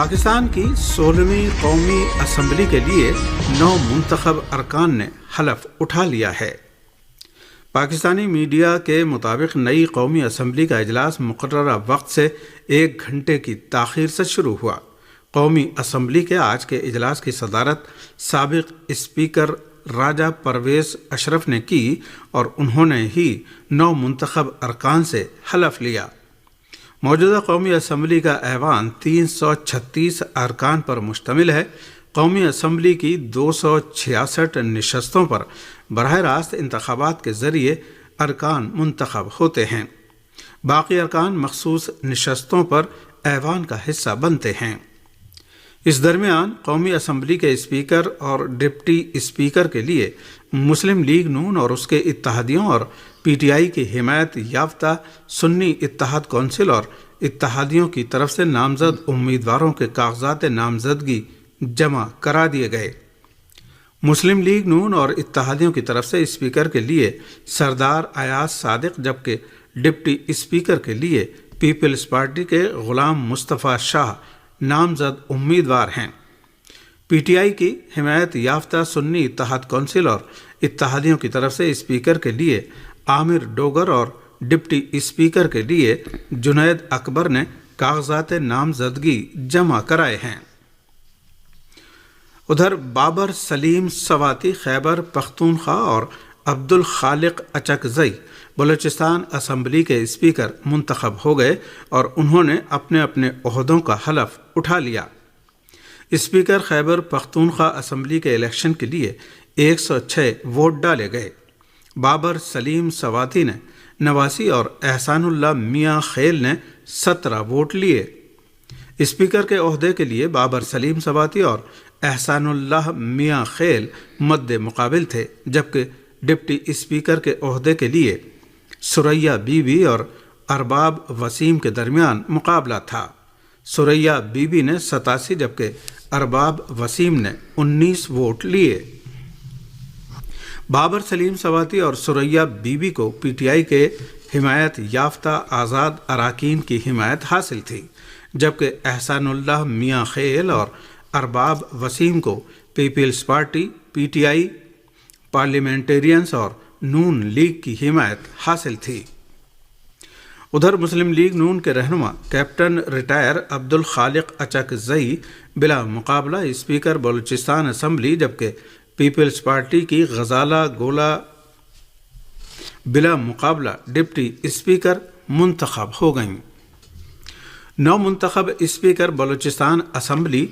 پاکستان کی 16ویں قومی اسمبلی کے لیے 9 منتخب ارکان نے حلف اٹھا لیا ہے۔ پاکستانی میڈیا کے مطابق نئی قومی اسمبلی کا اجلاس مقررہ وقت سے 1 گھنٹے کی تاخیر سے شروع ہوا۔ قومی اسمبلی کے آج کے اجلاس کی صدارت سابق اسپیکر راجہ پرویز اشرف نے کی اور انہوں نے ہی 9 منتخب ارکان سے حلف لیا۔ موجودہ قومی اسمبلی کا ایوان 336 ارکان پر مشتمل ہے۔ قومی اسمبلی کی 266 نشستوں پر براہ راست انتخابات کے ذریعے ارکان منتخب ہوتے ہیں۔ باقی ارکان مخصوص نشستوں پر ایوان کا حصہ بنتے ہیں۔ اس درمیان قومی اسمبلی کے اسپیکر اور ڈپٹی اسپیکر کے لیے مسلم لیگ نون اور اس کے اتحادیوں اور پی ٹی آئی کی حمایت یافتہ سنی اتحاد کونسل اور اتحادیوں کی طرف سے نامزد امیدواروں کے کاغذات نامزدگی جمع کرا دیے گئے۔ مسلم لیگ نون اور اتحادیوں کی طرف سے اسپیکر کے لیے سردار ایاز صادق جبکہ ڈپٹی اسپیکر کے لیے پیپلز پارٹی کے غلام مصطفیٰ شاہ نامزد امیدوار ہیں۔ پی ٹی آئی کی حمایت یافتہ سنی اتحاد کونسل اور اتحادیوں کی طرف سے اسپیکر کے لیے عامر ڈوگر اور ڈپٹی اسپیکر کے لیے جنید اکبر نے کاغذات نامزدگی جمع کرائے ہیں۔ ادھر بابر سلیم سواتی خیبر پختونخوا اور عبدالخالق اچکزئی بلوچستان اسمبلی کے اسپیکر منتخب ہو گئے اور انہوں نے اپنے اپنے عہدوں کا حلف اٹھا لیا۔ اسپیکر خیبر پختونخوا اسمبلی کے الیکشن کے لیے 106 ووٹ ڈالے گئے۔ بابر سلیم سواتی نے 89 اور احسان اللہ میاں خیل نے 17 ووٹ لیے۔ اسپیکر کے عہدے کے لیے بابر سلیم سواتی اور احسان اللہ میاں خیل مد مقابل تھے جبکہ ڈپٹی اسپیکر کے عہدے کے لیے سریہ بی بی اور ارباب وسیم کے درمیان مقابلہ تھا۔ سریہ بی بی نے 87 جبکہ ارباب وسیم نے 19 ووٹ لیے۔ بابر سلیم سواتی اور سریہ بی بی کو پی ٹی آئی کے حمایت یافتہ آزاد اراکین کی حمایت حاصل تھی جبکہ احسان اللہ میاں خیل اور ارباب وسیم کو Peoples Party, P T I, parliamentarians اور نون لیگ کی حمایت حاصل تھی۔ ادھر مسلم لیگ نون کے رہنما کیپٹن ریٹائر عبدالخالق اچکزئی بلا مقابلہ اسپیکر بلوچستان اسمبلی جبکہ پیپلز پارٹی کی غزالہ گولا بلا مقابلہ ڈپٹی اسپیکر منتخب ہو گئیں۔ 9 منتخب اسپیکر بلوچستان اسمبلی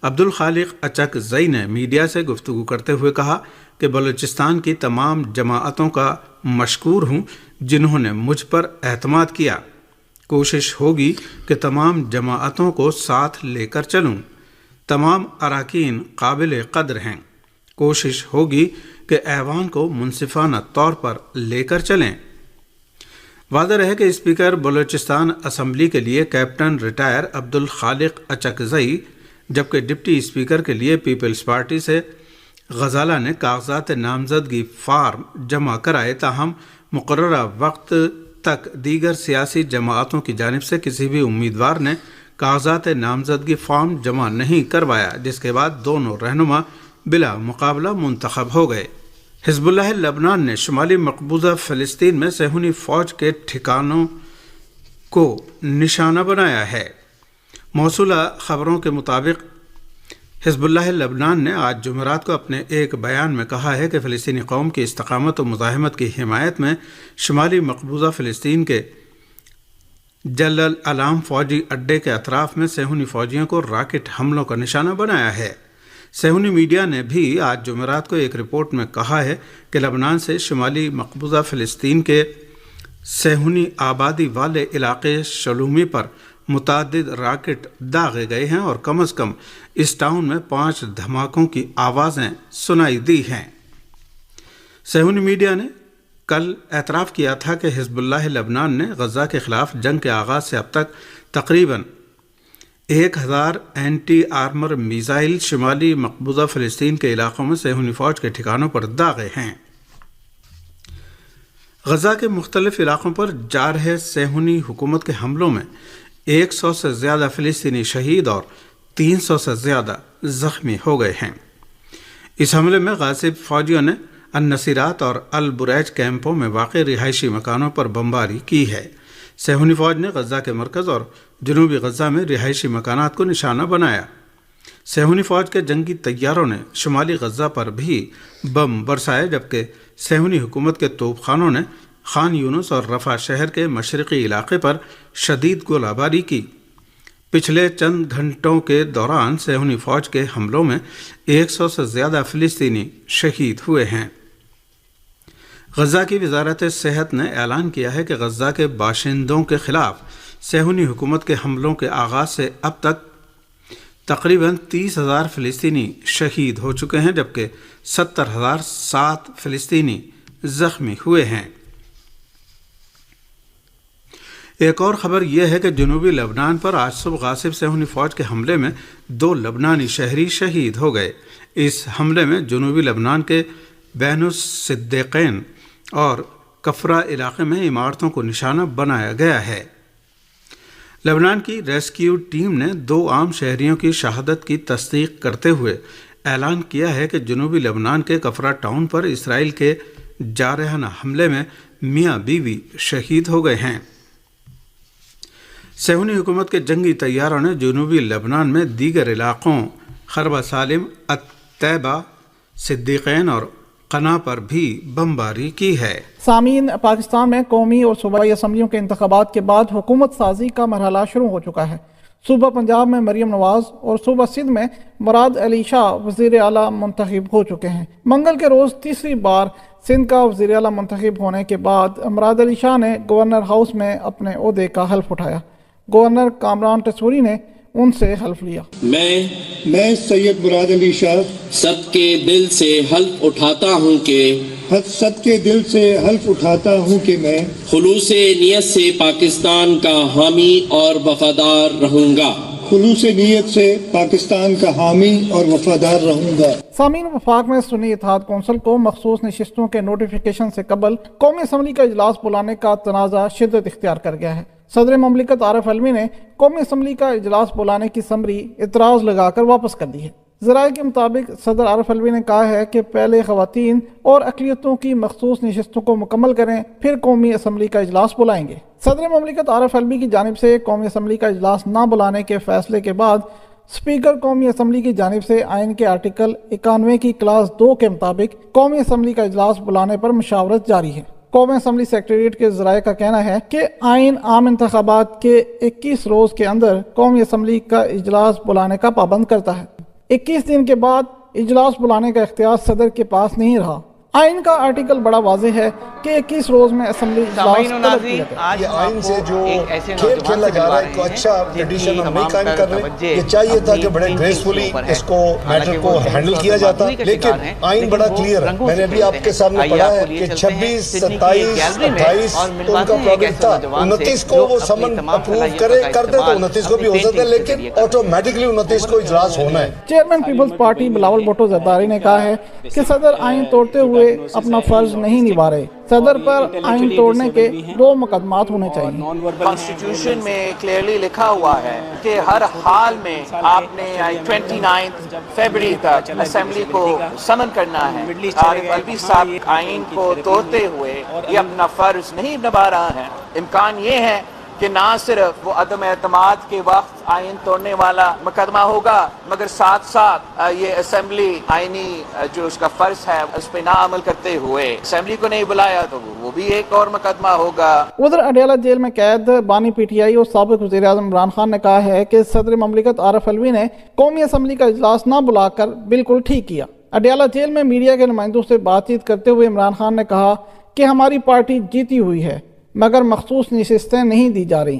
عبدالخالق اچکزئی نے میڈیا سے گفتگو کرتے ہوئے کہا کہ بلوچستان کی تمام جماعتوں کا مشکور ہوں جنہوں نے مجھ پر اعتماد کیا۔ کوشش ہوگی کہ تمام جماعتوں کو ساتھ لے کر چلوں۔ تمام اراکین قابل قدر ہیں۔ کوشش ہوگی کہ ایوان کو منصفانہ طور پر لے کر چلیں۔ واضح رہے کہ اسپیکر بلوچستان اسمبلی کے لیے کیپٹن ریٹائر عبدالخالق اچکزئی جبکہ ڈپٹی اسپیکر کے لیے پیپلز پارٹی سے غزالہ نے کاغذات نامزدگی فارم جمع کرائے، تاہم مقررہ وقت تک دیگر سیاسی جماعتوں کی جانب سے کسی بھی امیدوار نے کاغذات نامزدگی فارم جمع نہیں کروایا، جس کے بعد دونوں رہنما بلا مقابلہ منتخب ہو گئے۔ حزب اللہ لبنان نے شمالی مقبوضہ فلسطین میں صہیونی فوج کے ٹھکانوں کو نشانہ بنایا ہے۔ موصولہ خبروں کے مطابق حزب اللہ لبنان نے آج جمعرات کو اپنے ایک بیان میں کہا ہے کہ فلسطینی قوم کی استقامت و مزاحمت کی حمایت میں شمالی مقبوضہ فلسطین کے جلل علام فوجی اڈے کے اطراف میں صہیونی فوجیوں کو راکٹ حملوں کا نشانہ بنایا ہے۔ صہیونی میڈیا نے بھی آج جمعرات کو ایک رپورٹ میں کہا ہے کہ لبنان سے شمالی مقبوضہ فلسطین کے صہیونی آبادی والے علاقے شلومی پر متعدد راکٹ داغے گئے ہیں اور کم از کم اس ٹاؤن میں 5 دھماکوں کی آوازیں سنائی دی ہیں۔ صہیونی میڈیا نے کل اعتراف کیا تھا کہ حزب اللہ لبنان نے غزہ کے خلاف جنگ کے آغاز سے اب تک تقریباً 1000 اینٹی آرمر میزائل شمالی مقبوضہ فلسطین کے علاقوں میں صہیونی فوج کے ٹھکانوں پر داغے ہیں۔ غزہ کے مختلف علاقوں پر جارح صہیونی حکومت کے حملوں میں 100 سے زیادہ فلسطینی شہید اور 300 سے زیادہ زخمی ہو گئے ہیں۔ اس حملے میں غاصب فوجیوں نے النصیرات اور البریج کیمپوں میں واقع رہائشی مکانوں پر بمباری کی ہے۔ صہیونی فوج نے غزہ کے مرکز اور جنوبی غزہ میں رہائشی مکانات کو نشانہ بنایا۔ صہیونی فوج کے جنگی طیاروں نے شمالی غزہ پر بھی بم برسائے، جبکہ صہیونی حکومت کے توپ خانوں نے خان یونس اور رفح شہر کے مشرقی علاقے پر شدید گولہ باری کی۔ پچھلے چند گھنٹوں کے دوران صہیونی فوج کے حملوں میں 100 سے زیادہ فلسطینی شہید ہوئے ہیں۔ غزہ کی وزارت صحت نے اعلان کیا ہے کہ غزہ کے باشندوں کے خلاف صہیونی حکومت کے حملوں کے آغاز سے اب تک تقریباً 30,000 فلسطینی شہید ہو چکے ہیں، جبکہ 70,007 فلسطینی زخمی ہوئے ہیں۔ ایک اور خبر یہ ہے کہ جنوبی لبنان پر آج صبح غاصب صہیونی فوج کے حملے میں 2 لبنانی شہری شہید ہو گئے۔ اس حملے میں جنوبی لبنان کے بین الصدیقین اور کفرہ علاقے میں عمارتوں کو نشانہ بنایا گیا ہے۔ لبنان کی ریسکیو ٹیم نے 2 عام شہریوں کی شہادت کی تصدیق کرتے ہوئے اعلان کیا ہے کہ جنوبی لبنان کے کفرہ ٹاؤن پر اسرائیل کے جارحانہ حملے میں میاں بیوی شہید ہو گئے ہیں۔ صہیونی حکومت کے جنگی طیاروں نے جنوبی لبنان میں دیگر علاقوں خربہ سالم، الطیبہ، صدیقین اور قنا پر بھی بمباری کی ہے۔ سامعین، پاکستان میں قومی اور صوبائی اسمبلیوں کے انتخابات کے بعد حکومت سازی کا مرحلہ شروع ہو چکا ہے۔ صوبہ پنجاب میں مریم نواز اور صوبہ سندھ میں مراد علی شاہ وزیر اعلیٰ منتخب ہو چکے ہیں۔ منگل کے روز تیسری بار سندھ کا وزیر اعلیٰ منتخب ہونے کے بعد مراد علی شاہ نے گورنر ہاؤس میں اپنے عہدے کا حلف اٹھایا۔ گورنر کامران ٹیسوری نے ان سے حلف لیا۔ میں سید مراد علی شاہ سب کے دل سے حلف اٹھاتا ہوں کہ میں خلوص نیت سے پاکستان کا حامی اور وفادار رہوں گا۔ سامعین، وفاق میں سنی اتحاد کونسل کو مخصوص نشستوں کے نوٹیفیکیشن سے قبل قومی اسمبلی کا اجلاس بلانے کا تنازع شدت اختیار کر گیا ہے۔ صدر مملکت عارف علوی نے قومی اسمبلی کا اجلاس بلانے کی سمری اعتراض لگا کر واپس کر دی ہے۔ ذرائع کے مطابق صدر عارف علوی نے کہا ہے کہ پہلے خواتین اور اقلیتوں کی مخصوص نشستوں کو مکمل کریں، پھر قومی اسمبلی کا اجلاس بلائیں گے۔ صدر مملکت عارف علوی کی جانب سے قومی اسمبلی کا اجلاس نہ بلانے کے فیصلے کے بعد اسپیکر قومی اسمبلی کی جانب سے آئین کے آرٹیکل 91 کی کلاس 2 کے مطابق قومی اسمبلی کا اجلاس بلانے پر مشاورت جاری ہے۔ قومی اسمبلی سیکریٹریٹ کے ذرائع کا کہنا ہے کہ آئین عام انتخابات کے 21 روز کے اندر قومی اسمبلی کا اجلاس بلانے کا پابند کرتا ہے۔ 21 دن کے بعد اجلاس بلانے کا اختیار صدر کے پاس نہیں رہا۔ آئین کا آرٹیکل بڑا واضح ہے کہ 21 روز میں اسمبلی اجلاس طلب کیا جائے۔ یہ آئین سے جو کھیل کھیلا جا رہا ہے ایک اچھا ٹریڈیشن ہم نہیں قائم کر رہے۔ یہ چاہیے تھا کہ بڑے گریسفلی اس کو میٹر کو ہینڈل کیا جاتا، لیکن آئین بڑا کلیئر ہے۔ میں نے ابھی آپ کے سامنے پڑھا ہے کہ 26، 27، 28 تو ان کا پرابلم تھا۔ 29 کو وہ سمن اپروو کر دے تو 29 کو بھی ہو سکتا ہے، لیکن آٹومیٹکلی 29 کو اجلاس ہونا ہے۔ Chairman Peoples Party Bilawal Bhutto Zardari نے کہا ہے کہ صدر آئین توڑتے ہوئے اپنا فرض نہیں نبھا رہے۔ صدر پر آئین توڑنے کے 2 مقدمات ہونے چاہیے۔ کانسٹیٹیوشن میں کلیئرلی لکھا ہوا ہے کہ ہر حال میں آپ نے 29 فیبری تک اسمبلی کو سمن کرنا ہے۔ عارف علوی صاحب آئین کو توڑتے ہوئے یہ اپنا فرض نہیں نبھا رہا ہے۔ امکان یہ ہے کہ نہ صرف وہ عدم اعتماد کے وقت آئین توڑنے والا مقدمہ ہوگا، مگر ساتھ ساتھ یہ اسمبلی آئینی جو اس کا فرض ہے اس پہ نہ عمل کرتے ہوئے اسمبلی کو نہیں بلایا تو وہ بھی ایک اور مقدمہ ہوگا۔ ادھر اڈیالہ جیل میں قید بانی پی ٹی آئی اور سابق وزیر اعظم عمران خان نے کہا ہے کہ صدر مملکت عارف علوی نے قومی اسمبلی کا اجلاس نہ بلا کر بالکل ٹھیک کیا۔ اڈیالہ جیل میں میڈیا کے نمائندوں سے بات چیت کرتے ہوئے عمران خان نے کہا کہ ہماری پارٹی جیتی ہوئی ہے مگر مخصوص نشستیں نہیں دی جا رہی۔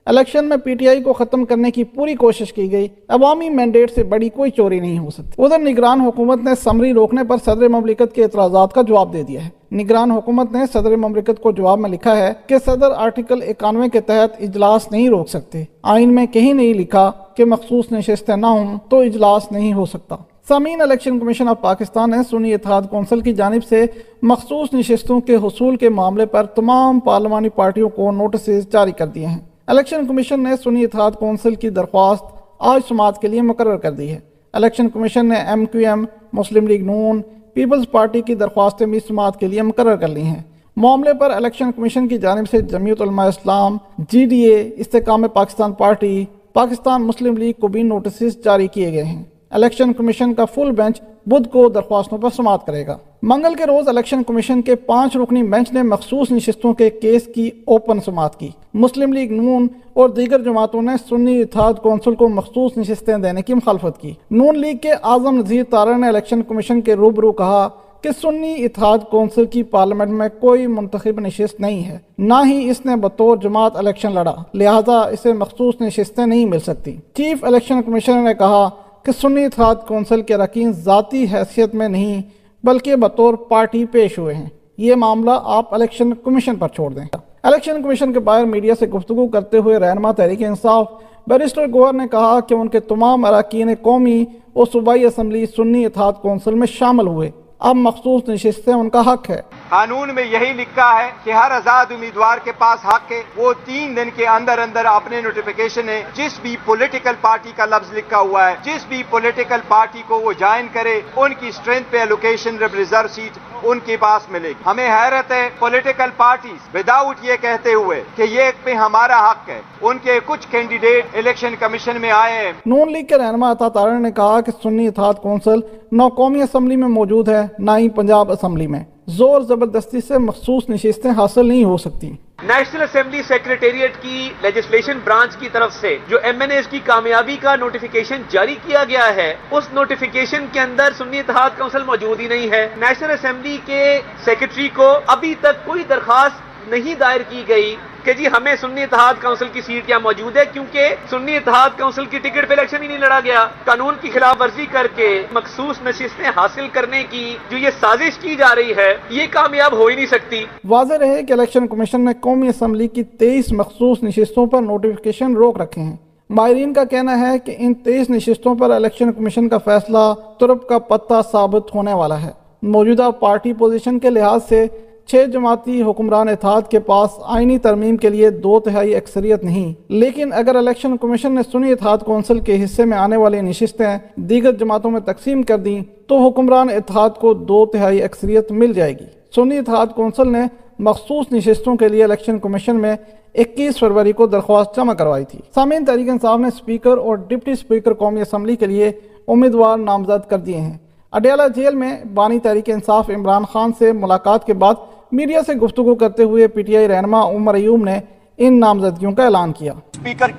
الیکشن میں پی ٹی آئی کو ختم کرنے کی پوری کوشش کی گئی، عوامی مینڈیٹ سے بڑی کوئی چوری نہیں ہو سکتی۔ ادھر نگران حکومت نے سمری روکنے پر صدر مملکت کے اعتراضات کا جواب دے دیا ہے۔ نگران حکومت نے صدر مملکت کو جواب میں لکھا ہے کہ صدر آرٹیکل 91 کے تحت اجلاس نہیں روک سکتے۔ آئین میں کہیں نہیں لکھا کہ مخصوص نشستیں نہ ہوں تو اجلاس نہیں ہو سکتا۔ سامعین، الیکشن کمیشن آف پاکستان نے سنی اتحاد کونسل کی جانب سے مخصوص نشستوں کے حصول کے معاملے پر تمام پارلیمانی پارٹیوں کو نوٹسز جاری کر دیے ہیں۔ الیکشن کمیشن نے سنی اتحاد کونسل کی درخواست آج سماعت کے لیے مقرر کر دی ہے۔ الیکشن کمیشن نے MQM، مسلم لیگ نون، پیپلز پارٹی کی درخواستیں بھی سماعت کے لیے مقرر کر لی ہیں۔ معاملے پر الیکشن کمیشن کی جانب سے جمعیت علماء اسلام، GDA، استحکام پاکستان پارٹی، پاکستان مسلم لیگ کو بھی نوٹسز جاری کیے گئے ہیں۔ الیکشن کمیشن کا فل بینچ بدھ کو درخواستوں پر سماعت کرے گا۔ منگل کے روز الیکشن کمیشن کے 5 رکنی بینچ نے مخصوص نشستوں کے کیس کی اوپن سماعت کی۔ مسلم لیگ نون اور دیگر جماعتوں نے سنی اتحاد کونسل کو مخصوص نشستیں دینے کی مخالفت کی۔ نون لیگ کے اعظم نذیر طارق نے الیکشن کمیشن کے روبرو کہا کہ سنی اتحاد کونسل کی پارلیمنٹ میں کوئی منتخب نشست نہیں ہے، نہ ہی اس نے بطور جماعت الیکشن لڑا، لہذا اسے مخصوص نشستیں نہیں مل سکتی۔ چیف الیکشن کمشنر نے کہا کہ سنی اتحاد کونسل کے اراکین ذاتی حیثیت میں نہیں بلکہ بطور پارٹی پیش ہوئے ہیں، یہ معاملہ آپ الیکشن کمیشن پر چھوڑ دیں۔ الیکشن کمیشن کے باہر میڈیا سے گفتگو کرتے ہوئے رہنما تحریک انصاف بیرسٹر گوہر نے کہا کہ ان کے تمام اراکین قومی اور صوبائی اسمبلی سنی اتحاد کونسل میں شامل ہوئے، اب مخصوص نشستیں ان کا حق ہے۔ قانون میں یہی لکھا ہے کہ ہر آزاد امیدوار کے پاس حق ہے وہ 3 دن کے اندر اپنے نوٹیفیکیشن ہے، جس بھی پولیٹیکل پارٹی کا لفظ لکھا ہوا ہے، جس بھی پولیٹیکل پارٹی کو وہ جوائن کرے، ان کی اسٹرینتھ پہ ایلوکیشن ریزرو سیٹ ان کے پاس ملے گی۔ ہمیں حیرت ہے پولیٹیکل پارٹیز وداؤٹ یہ کہتے ہوئے کہ یہ پہ ہمارا حق ہے، ان کے کچھ کینڈیڈیٹ الیکشن کمیشن میں آئے ہیں۔ نون لیگ کے رہنما عطا طارق نے کہا کہ سنی اتحاد کونسل نہ قومی اسمبلی میں موجود ہے نہ ہی پنجاب اسمبلی میں، زور زبردستی سے مخصوص نشستیں حاصل نہیں ہو سکتی۔ نیشنل اسمبلی سیکریٹریٹ کی لیجسلیشن برانچ کی طرف سے جو MNAs کی کامیابی کا نوٹیفیکیشن جاری کیا گیا ہے، اس نوٹیفیکیشن کے اندر سنی اتحاد کونسل موجود ہی نہیں ہے۔ نیشنل اسمبلی کے سیکریٹری کو ابھی تک کوئی درخواست نہیں دائر کی گئی کہ جی ہمیں سنی اتحاد کونسل کی سیٹ کیا موجود ہے، کیونکہ سنی اتحاد کونسل کی ٹکٹ پہ الیکشن ہی نہیں لڑا گیا۔ قانون کی خلاف ورزی کر کے مخصوص نشستیں حاصل کرنے کی جو یہ سازش کی جا رہی ہے، یہ کامیاب ہو ہی نہیں سکتی۔ واضح رہے کہ الیکشن کمیشن نے قومی اسمبلی کی 23 مخصوص نشستوں پر نوٹیفیکیشن روک رکھے ہیں۔ ماہرین کا کہنا ہے کہ ان 23 نشستوں پر الیکشن کمیشن کا فیصلہ ترپ کا پتہ ثابت ہونے والا ہے۔ موجودہ پارٹی پوزیشن کے لحاظ سے 6 جماعتی حکمران اتحاد کے پاس آئینی ترمیم کے لیے 2/3 اکثریت نہیں، لیکن اگر الیکشن کمیشن نے سنی اتحاد کونسل کے حصے میں آنے والی نشستیں دیگر جماعتوں میں تقسیم کر دیں تو حکمران اتحاد کو 2/3 اکثریت مل جائے گی۔ سنی اتحاد کونسل نے مخصوص نشستوں کے لیے الیکشن کمیشن میں 21 فروری کو درخواست جمع کروائی تھی۔ سامعین، تحریک انصاف نے اسپیکر اور ڈپٹی اسپیکر قومی اسمبلی کے لیے امیدوار نامزد کر دیے ہیں۔ اڈیالہ جیل میں بانی تحریک انصاف عمران خان سے ملاقات کے بعد میڈیا سے گفتگو کرتے ہوئے PTI رہنما عمر ایوب نے ان نامزدگیوں کا اعلان کیا۔ اسپیکر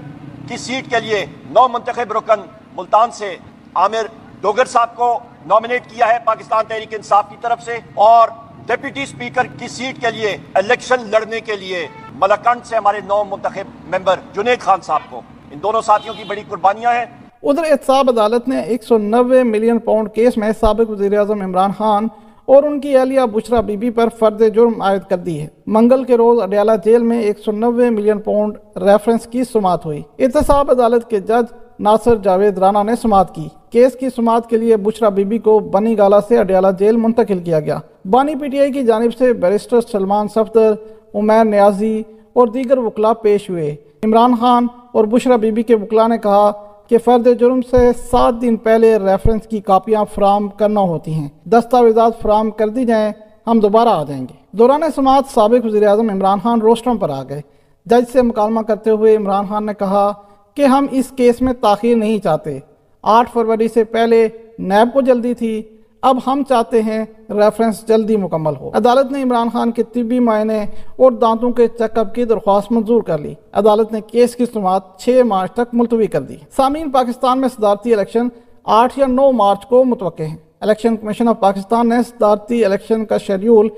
کی سیٹ کے لیے نو منتخب رکن ملتان سے عامر ڈوگر صاحب کو نامنیٹ کیا ہے پاکستان تحریک انصاف کی طرف سے، اور ڈپٹی اسپیکر کی سیٹ کے لیے الیکشن لڑنے کے لیے ملکنڈ سے ہمارے نو منتخب ممبر جنید خان صاحب کو، ان دونوں ساتھیوں کی بڑی قربانیاں ہیں۔ ادھر احتساب عدالت نے 190 ملین پاؤنڈ کیس میں سابق وزیر اعظم عمران خان اور ان کی اہلیہ بشرا بی بی پر فرد جرم عائد کر دی ہے۔ منگل کے روز اڈیالہ جیل میں 190 ملین پاؤنڈ ریفرنس کی سماعت ہوئی۔ احتساب عدالت کے جج ناصر جاوید رانا نے سماعت کی۔ کیس کی سماعت کے لیے بشرا بی بی کو بنی گالا سے اڈیالہ جیل منتقل کیا گیا۔ بانی PTI کی جانب سے بیرسٹر سلمان صفدر، عمیر نیازی اور دیگر وکلاء پیش ہوئے۔ عمران خان اور بشرا بی بی کے وکلاء نے کہا کہ فرد جرم سے 7 دن پہلے ریفرنس کی کاپیاں فراہم کرنا ہوتی ہیں، دستاویزات فراہم کر دی جائیں، ہم دوبارہ آ جائیں گے۔ دوران سماعت سابق وزیر اعظم عمران خان روسٹرم پر آ گئے۔ جج سے مکالمہ کرتے ہوئے عمران خان نے کہا کہ ہم اس کیس میں تاخیر نہیں چاہتے، 8 فروری سے پہلے نیب کو جلدی تھی، اب ہم چاہتے ہیں ریفرنس جلدی مکمل ہو۔ عدالت نے عمران خان کے طبی معائنے اور دانتوں کے چیک اپ کی درخواست منظور کر لی۔ عدالت نے کیس کی سماعت 6 مارچ تک ملتوی کر دی۔ سامعین، پاکستان میں صدارتی الیکشن 8 یا 9 مارچ کو متوقع ہیں۔ الیکشن کمیشن آف پاکستان نے صدارتی الیکشن کا شیڈیول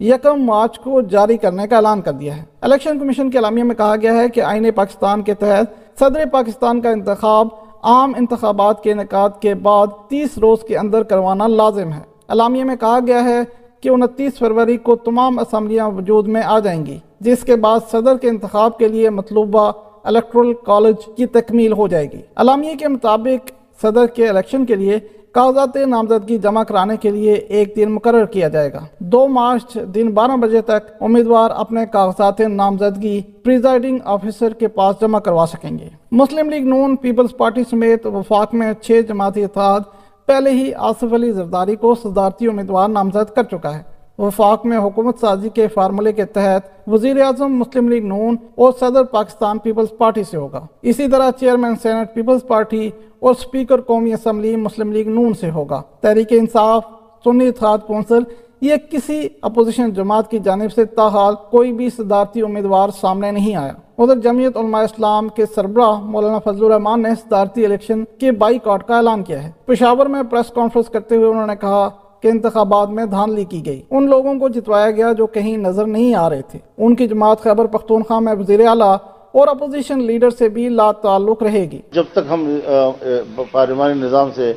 1 مارچ کو جاری کرنے کا اعلان کر دیا ہے۔ الیکشن کمیشن کے اعلامیہ میں کہا گیا ہے کہ آئین پاکستان کے تحت صدر پاکستان کا انتخاب عام انتخابات کے انعقاد کے بعد 30 روز کے اندر کروانا لازم ہے۔ اعلامیہ میں کہا گیا ہے کہ 29 فروری کو تمام اسمبلیاں وجود میں آ جائیں گی، جس کے بعد صدر کے انتخاب کے لیے مطلوبہ الیکٹورل کالج کی تکمیل ہو جائے گی۔ اعلامیہ کے مطابق صدر کے الیکشن کے لیے کاغذات نامزدگی جمع کرانے کے لیے ایک دن مقرر کیا جائے گا۔ 2 مارچ دن 12 بجے تک امیدوار اپنے کاغذات نامزدگی پریزائڈنگ آفیسر کے پاس جمع کروا سکیں گے۔ مسلم لیگ نون، پیپلز پارٹی سمیت وفاق میں 6 جماعتی اتحاد پہلے ہی آصف علی زرداری کو صدارتی امیدوار نامزد کر چکا ہے۔ وفاق میں حکومت سازی کے فارمولے کے تحت وزیر اعظم مسلم لیگ نون اور صدر پاکستان پیپلز پارٹی سے ہوگا۔ اسی طرح چیئرمین سینٹ پیپلز پارٹی اور سپیکر قومی اسمبلی مسلم لیگ نون سے ہوگا۔ تحریک انصاف سنی اتحاد کونسل یہ کسی اپوزیشن جماعت کی جانب سے تاحال کوئی بھی صدارتی امیدوار سامنے نہیں آیا۔ ادھر جمعیت علماء اسلام کے سربراہ مولانا فضل الرحمان نے صدارتی الیکشن کے بائیکاٹ کا اعلان کیا ہے۔ پشاور میں پریس کانفرنس کرتے ہوئے انہوں نے کہا کہ انتخابات میں دھاندلی کی گئی، ان لوگوں کو جتوایا گیا جو کہیں نظر نہیں آ رہے تھے۔ ان کی جماعت خیبر پختونخوا میں وزیر اعلیٰ اور اپوزیشن لیڈر سے بھی لا تعلق رہے گی۔ جب تک ہم پارلیمانی نظام سے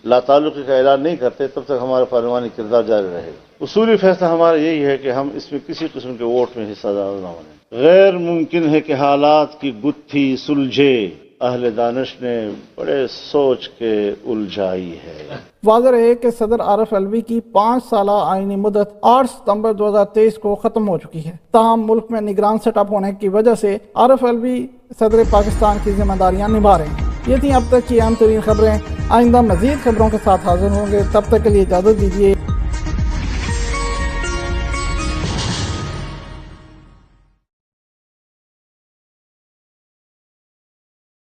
لا تعلقی کا اعلان نہیں کرتے تب تک ہمارا پارلیمانی کردار جاری رہے گا۔ اصولی فیصلہ ہمارا یہی ہے کہ ہم اس میں کسی قسم کے ووٹ میں حصہ دار نہ بنیں۔ غیر ممکن ہے کہ حالات کی گتھی سلجھے، اہل دانش نے بڑے سوچ کے الجھائی ہے۔ واضح رہے کہ صدر عارف علوی کی 5 سالہ آئینی مدت 8 ستمبر 2023 کو ختم ہو چکی ہے۔ تاہم ملک میں نگران سیٹ اپ ہونے کی وجہ سے عارف علوی صدر پاکستان کی ذمہ داریاں نبھا رہے ہیں۔ یہ تھیں اب تک کی اہم ترین خبریں۔ آئندہ مزید خبروں کے ساتھ حاضر ہوں گے، تب تک کے لیے اجازت دیجیے۔